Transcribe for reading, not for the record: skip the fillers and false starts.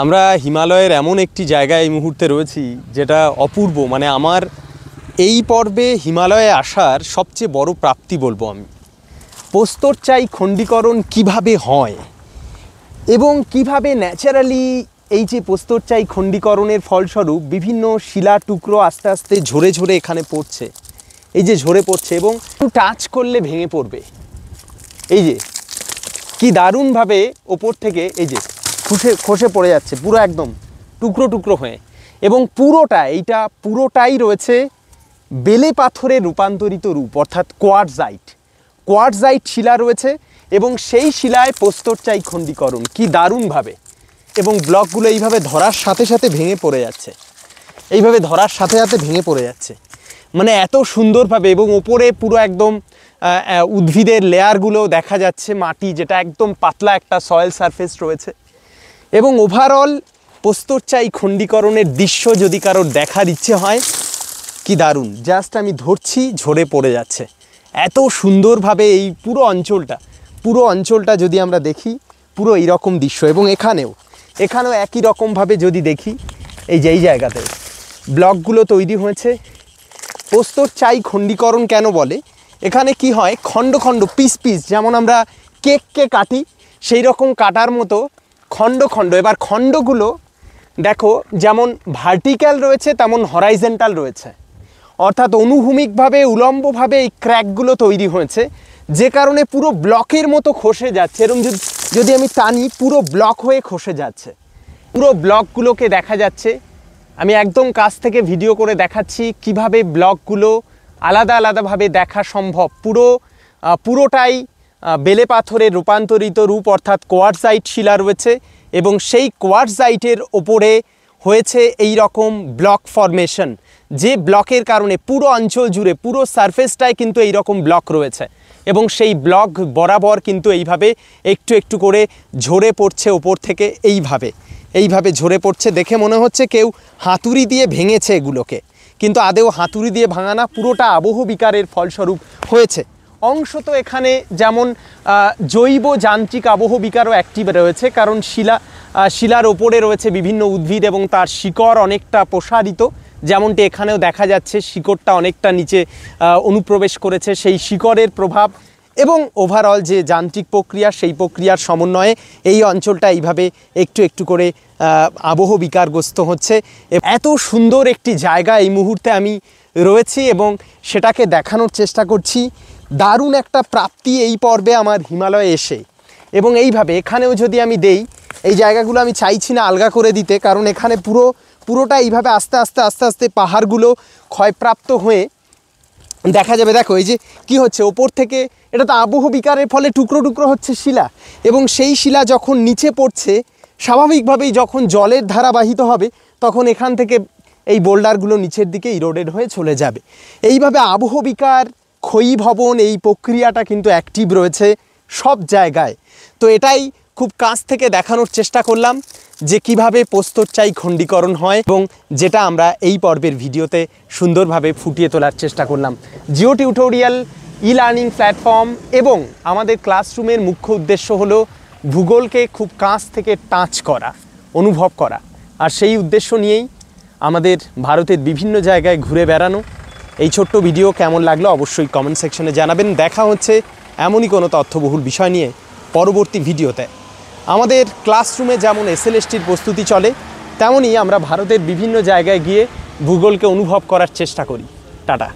আমরা হিমালয়ের এমন একটি জায়গায় এই মুহূর্তে রয়েছি যেটা অপূর্ব। মানে আমার এই পর্বে হিমালয়ে আসার সবচেয়ে বড় প্রাপ্তি বলবো আমি। প্রস্তরচাই খণ্ডীকরণ কিভাবে হয় এবং কিভাবে ন্যাচারালি এই যে প্রস্তরচাই খণ্ডীকরণের ফলস্বরূপ বিভিন্ন শিলা টুকরো আস্তে আস্তে ঝরে ঝরে এখানে পড়ছে, এই যে ঝরে পড়ছে এবং টাচ করলে ভেঙে পড়বে। এই যে কি দারুণভাবে ওপর থেকে এই যে খসে পড়ে যাচ্ছে পুরো একদম টুকরো টুকরো হয়ে, এবং এইটা পুরোটাই রয়েছে বেলে পাথরে রূপান্তরিত রূপ, অর্থাৎ কোয়ার্টজাইট শিলা রয়েছে এবং সেই শিলায় প্রস্তরচাই খণ্ডীকরণ কি দারুণভাবে, এবং ব্লকগুলো এইভাবে ধরার সাথে সাথে ভেঙে পড়ে যাচ্ছে, এইভাবে ধরার সাথে সাথে ভেঙে পড়ে যাচ্ছে, মানে এত সুন্দরভাবে। এবং ওপরে পুরো একদম উদ্ভিদের লেয়ারগুলো দেখা যাচ্ছে, মাটি যেটা একদম পাতলা একটা সয়েল সারফেস রয়েছে। এবং ওভারঅল প্রস্তরচাই খণ্ডীকরণের দৃশ্য যদি কারোর দেখার ইচ্ছে হয়, কি দারুণ, জাস্ট আমি ধরছি ঝরে পড়ে যাচ্ছে এত সুন্দরভাবে। এই পুরো অঞ্চলটা যদি আমরা দেখি পুরো এইরকম দৃশ্য। এবং এখানেও একই রকমভাবে যদি দেখি, এই যে এই জায়গাতে ব্লকগুলো তৈরি হয়েছে। প্রস্তরচাই খণ্ডীকরণ কেন বলে, এখানে কি হয়, খণ্ড খণ্ড পিস যেমন আমরা কেককে কাটি সেই রকম কাটার মতো খণ্ড খণ্ড। এবার খণ্ডগুলো দেখো যেমন ভার্টিক্যাল রয়েছে তেমন হরাইজেন্টাল রয়েছে, অর্থাৎ অনুভূমিকভাবে উলম্বভাবে এই ক্র্যাকগুলো তৈরি হয়েছে, যে কারণে পুরো ব্লকের মতো খসে যাচ্ছে। এরকম যদি আমি টানি পুরো ব্লক হয়ে খসে যাচ্ছে, পুরো ব্লকগুলোকে দেখা যাচ্ছে। আমি একদম কাছ থেকে ভিডিও করে দেখাচ্ছি কিভাবে ব্লকগুলো আলাদা আলাদাভাবে দেখা সম্ভব। পুরোটাই বেলে পাথরের রূপান্তরিত রূপ, অর্থাৎ কোয়ার্টজাইট শিলা রয়েছে এবং সেই কোয়ার্টজাইটের ওপরে হয়েছে এই রকম ব্লক ফরমেশন, যে ব্লকের কারণে পুরো অঞ্চল জুড়ে পুরো সারফেসটায় কিন্তু এই রকম ব্লক রয়েছে এবং সেই ব্লক বরাবর কিন্তু এইভাবে একটু একটু করে ঝরে পড়ছে ওপর থেকে, এইভাবে ঝরে পড়ছে। দেখে মনে হচ্ছে কেউ হাতুড়ি দিয়ে ভেঙেছে এগুলোকে, কিন্তু আদেও হাতুড়ি দিয়ে ভাঙা না, পুরোটা আবহ বিকারের ফলস্বরূপ হয়েছে। অংশ তো এখানে যেমন জৈব যান্ত্রিক আবহ বিকারও অ্যাক্টিভ রয়েছে, কারণ শিলার ওপরে রয়েছে বিভিন্ন উদ্ভিদ এবং তার শিকড় অনেকটা প্রসারিত, যেমনটি এখানেও দেখা যাচ্ছে শিকড়টা অনেকটা নিচে অনুপ্রবেশ করেছে, সেই শিকড়ের প্রভাব এবং ওভারঅল যে যান্ত্রিক প্রক্রিয়া সেই প্রক্রিয়ার সমন্বয়ে এই অঞ্চলটা এইভাবে একটু একটু করে আবহ বিকারগ্রস্ত হচ্ছে। এত সুন্দর একটি জায়গা এই মুহূর্তে আমি রয়েছি এবং সেটাকে দেখানোর চেষ্টা করছি। দারুণ একটা প্রাপ্তি এই পর্বে আমার হিমালয়ে এসে। এবং এইভাবে এখানেও যদি আমি দেই, এই জায়গাগুলো আমি চাইছি না আলগা করে দিতে, কারণ এখানে পুরোটা এইভাবে আস্তে আস্তে পাহাড়গুলো ক্ষয়প্রাপ্ত হয়ে দেখা যাবে। দেখো এই যে কি হচ্ছে ওপর থেকে, এটা তো আবহ বিকারের ফলে টুকরো টুকরো হচ্ছে শিলা, এবং সেই শিলা যখন নিচে পড়ছে স্বাভাবিকভাবেই যখন জলের ধারা বাহিত হবে তখন এখান থেকে এই বোল্ডারগুলো নিচের দিকে ইরোডেড হয়ে চলে যাবে। এইভাবে আবহ বিকার ক্ষয়ীভবন এই প্রক্রিয়াটা কিন্তু অ্যাক্টিভ রয়েছে সব জায়গায়। তো এটাই খুব কাছ থেকে দেখানোর চেষ্টা করলাম যে কিভাবে প্রস্তরচাই খণ্ডীকরণ হয়, এবং যেটা আমরা এই পর্বের ভিডিওতে সুন্দরভাবে ফুটিয়ে তোলার চেষ্টা করলাম। জিও টিউটোরিয়াল লার্নিং প্ল্যাটফর্ম এবং আমাদের ক্লাসরুমের মুখ্য উদ্দেশ্য হলো ভূগোলকে খুব কাছ থেকে টাচ করা, অনুভব করা, আর সেই উদ্দেশ্য নিয়েই আমাদের ভারতের বিভিন্ন জায়গায় ঘুরে বেড়ানো। এই ছোট্ট ভিডিও কেমন লাগলো অবশ্যই কমেন্ট সেকশনে জানাবেন। দেখা হচ্ছে এমনই কোনো তথ্যবহুল বিষয় নিয়ে পরবর্তী ভিডিওতে। আমাদের ক্লাসরুমে যেমন এসএলএসটির প্রস্তুতি চলে, তেমনই আমরা ভারতের বিভিন্ন জায়গায় গিয়ে ভূগোলকে অনুভব করার চেষ্টা করি। টাটা।